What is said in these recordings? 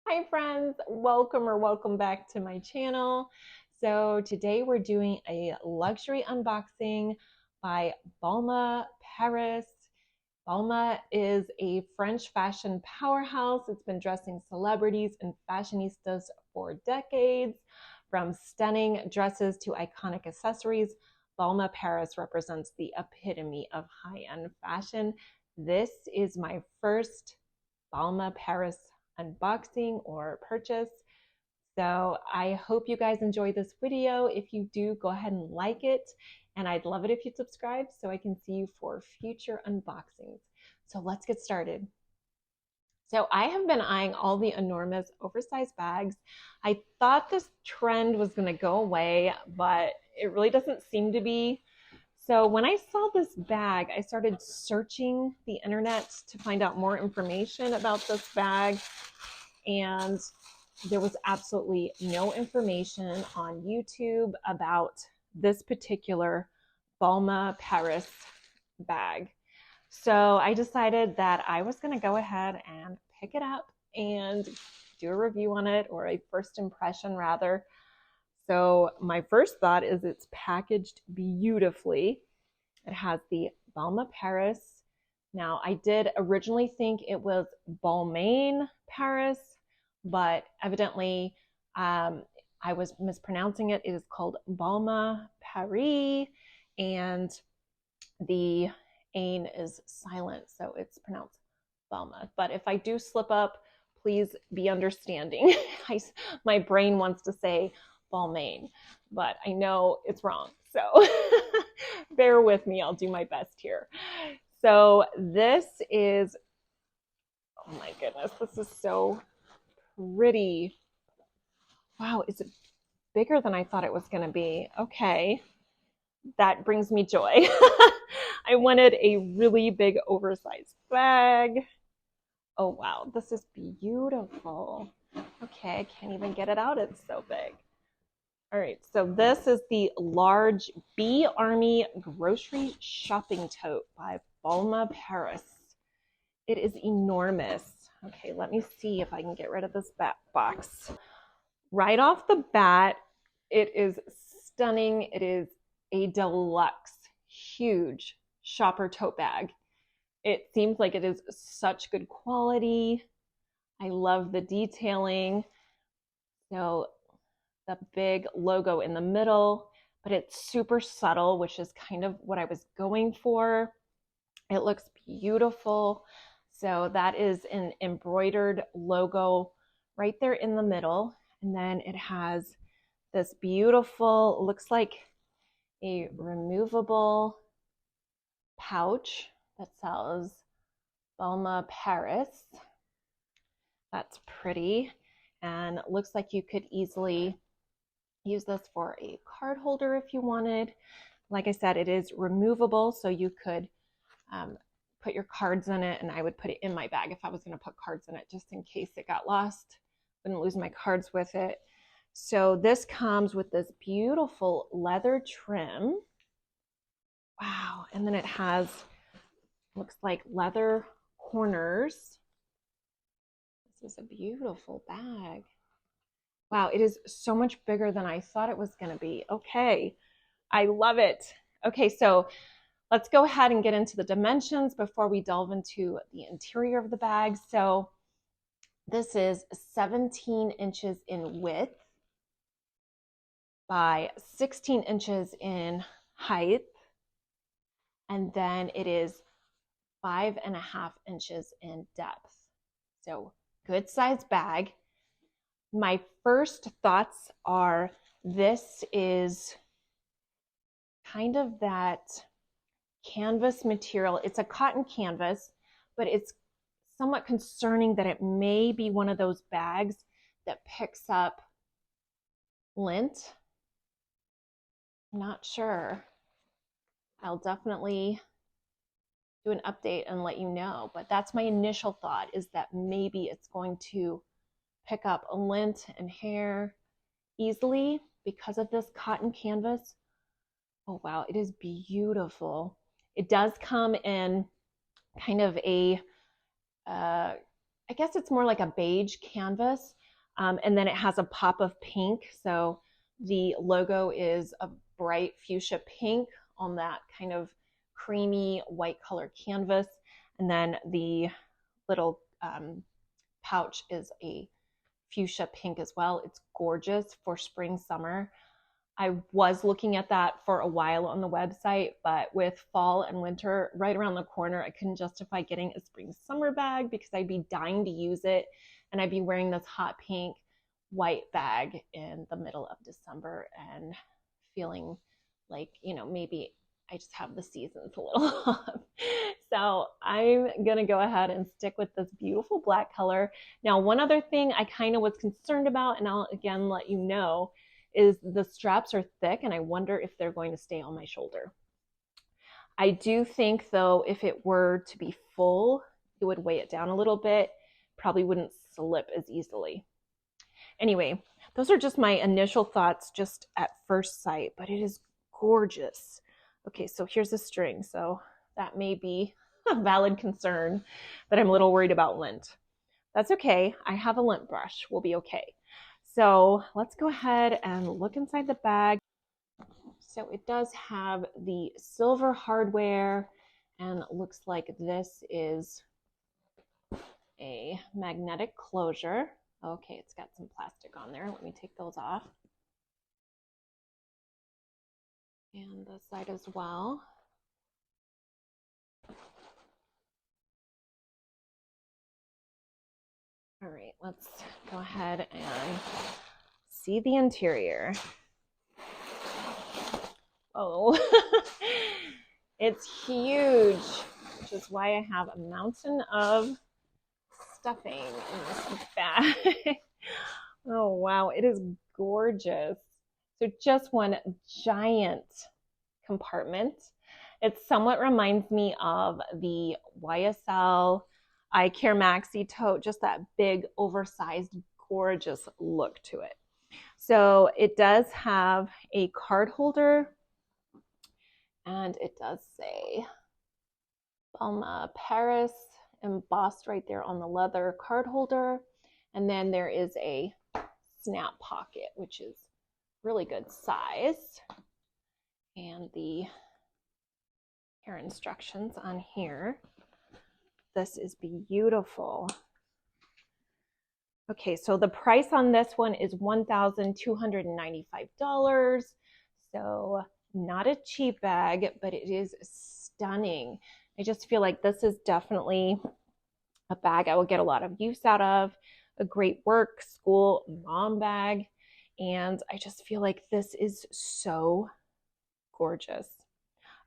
Hi friends, welcome back to my channel. So today we're doing a luxury unboxing by Balmain Paris. Balmain is a French fashion powerhouse. It's been dressing celebrities and fashionistas for decades. From stunning dresses to iconic accessories, Balmain Paris represents the epitome of high-end fashion. This is my first Balmain Paris unboxing or purchase. So I hope you guys enjoy this video. If you do, go ahead and like it. And I'd love it if you subscribe so I can see you for future unboxings. So let's get started. So I have been eyeing all the enormous oversized bags. I thought this trend was going to go away, but it really doesn't seem to be. So when I saw this bag, I started searching the internet to find out more information about this bag, and there was absolutely no information on YouTube about this particular Balmain Paris bag. So I decided that I was going to go ahead and pick it up and do a review on it, or a first impression rather. So my first thought is it's packaged beautifully. It has the Balmain Paris. Now, I did originally think it was Balmain Paris, but evidently I was mispronouncing it. It is called Balmain Paris, and the ain is silent, so it's pronounced Balmain. But if I do slip up, please be understanding. My brain wants to say Balmain, but I know it's wrong. So bear with me. I'll do my best here. So this is, oh my goodness, this is so pretty. Wow, is it bigger than I thought it was going to be? Okay, that brings me joy. I wanted a really big oversized bag. Oh wow, this is beautiful. Okay, I can't even get it out. It's so big. All right, so this is the large Bee Army grocery shopping tote by Balmain Paris. It is enormous. Okay, let me see if I can get rid of this box. Right off the bat, it is stunning. It is a deluxe, huge shopper tote bag. It seems like it is such good quality. I love the detailing. So the big logo in the middle, but it's super subtle, which is kind of what I was going for. It looks beautiful. So that is an embroidered logo right there in the middle. And then it has this beautiful, looks like a removable pouch that says Balmain Paris. That's pretty. And it looks like you could easily use this for a card holder if you wanted. Like I said, it is removable, so you could put your cards in it, and I would put it in my bag if I was going to put cards in it, just in case it got lost. Wouldn't lose my cards with it. So this comes with this beautiful leather trim. Wow, and then it has, looks like leather corners. This is a beautiful bag. Wow, it is so much bigger than I thought it was going to be. Okay, I love it. Okay, so let's go ahead and get into the dimensions before we delve into the interior of the bag. So this is 17 inches in width by 16 inches in height. And then it is 5.5 inches in depth. So good sized bag. My first thoughts are this is kind of that canvas material. It's a cotton canvas, but it's somewhat concerning that it may be one of those bags that picks up lint. I'm not sure. I'll definitely do an update and let you know, but that's my initial thought, is that maybe it's going to pick up lint and hair easily because of this cotton canvas. Oh wow, it is beautiful. It does come in kind of a I guess it's more like a beige canvas. And then it has a pop of pink. So the logo is a bright fuchsia pink on that kind of creamy white color canvas. And then the little pouch is a fuchsia pink as well. It's gorgeous for spring, summer. I was looking at that for a while on the website, but with fall and winter right around the corner, I couldn't justify getting a spring summer bag because I'd be dying to use it. And I'd be wearing this hot pink white bag in the middle of December and feeling like, maybe I just have the seasons a little off. So I'm going to go ahead and stick with this beautiful black color. Now, one other thing I kind of was concerned about, and I'll again let you know, is the straps are thick and I wonder if they're going to stay on my shoulder. I do think though, if it were to be full, it would weigh it down a little bit, probably wouldn't slip as easily. Anyway, those are just my initial thoughts just at first sight, but it is gorgeous. Okay, so here's the string. So that may be a valid concern, but I'm a little worried about lint. That's okay. I have a lint brush. We'll be okay. So let's go ahead and look inside the bag. So it does have the silver hardware and it looks like this is a magnetic closure. Okay, it's got some plastic on there. Let me take those off. And this side as well. All right, let's go ahead and see the interior. Oh, it's huge, which is why I have a mountain of stuffing in this bag. Oh, wow, it is gorgeous. So just one giant compartment. It somewhat reminds me of the YSL I Care Maxi tote, just that big, oversized, gorgeous look to it. So it does have a card holder, and it does say Balmain Paris embossed right there on the leather card holder. And then there is a snap pocket, which is really good size. And the care instructions on here. This is beautiful. Okay, so the price on this one is $1,295. So not a cheap bag, but it is stunning. I just feel like this is definitely a bag I will get a lot of use out of, a great work, school, mom bag. And I just feel like this is so gorgeous.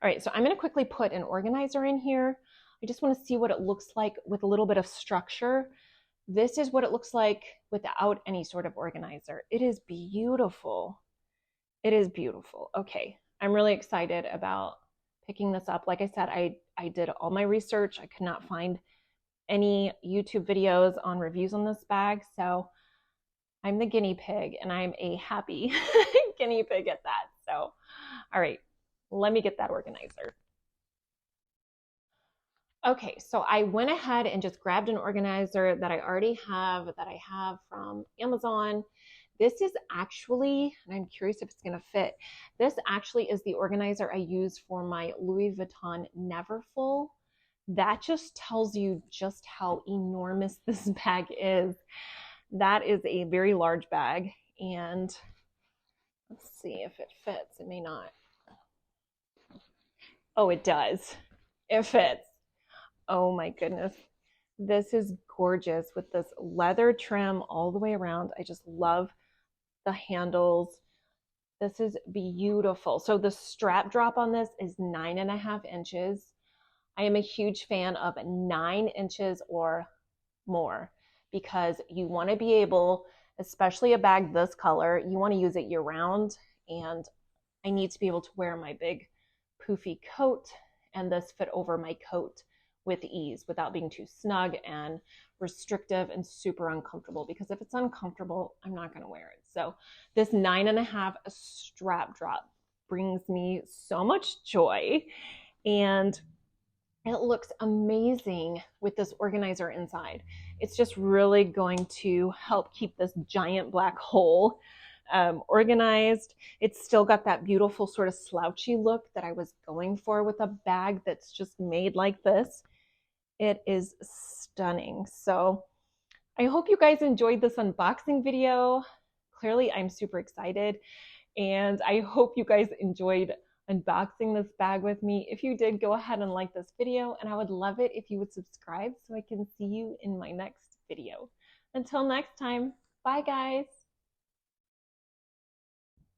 All right, so I'm going to quickly put an organizer in here. I just want to see what it looks like with a little bit of structure. This is what it looks like without any sort of organizer. It is beautiful. It is beautiful. Okay, I'm really excited about picking this up. Like I said, I did all my research. I could not find any YouTube videos on reviews on this bag, so I'm the guinea pig, and I'm a happy guinea pig at that. So, all right, let me get that organizer. Okay, so I went ahead and just grabbed an organizer that I already have, that I have from Amazon. This is actually, and I'm curious if it's going to fit, this actually is the organizer I use for my Louis Vuitton Neverfull. That just tells you just how enormous this bag is. That is a very large bag, and let's see if it fits. It may not. Oh, it does. It fits. Oh my goodness. This is gorgeous with this leather trim all the way around. I just love the handles. This is beautiful. So the strap drop on this is 9.5 inches. I am a huge fan of 9 inches or more because you want to be able, especially a bag this color, you want to use it year round, and I need to be able to wear my big poofy coat and this fit over my coat with ease without being too snug and restrictive and super uncomfortable, because if it's uncomfortable, I'm not going to wear it. So this 9.5 strap drop brings me so much joy, and it looks amazing with this organizer inside. It's just really going to help keep this giant black hole organized. It's still got that beautiful sort of slouchy look that I was going for with a bag that's just made like this. It is stunning. So I hope you guys enjoyed this unboxing video. Clearly, I'm super excited, and I hope you guys enjoyed unboxing this bag with me. If you did, go ahead and like this video, and I would love it if you would subscribe so I can see you in my next video. Until next time, bye guys.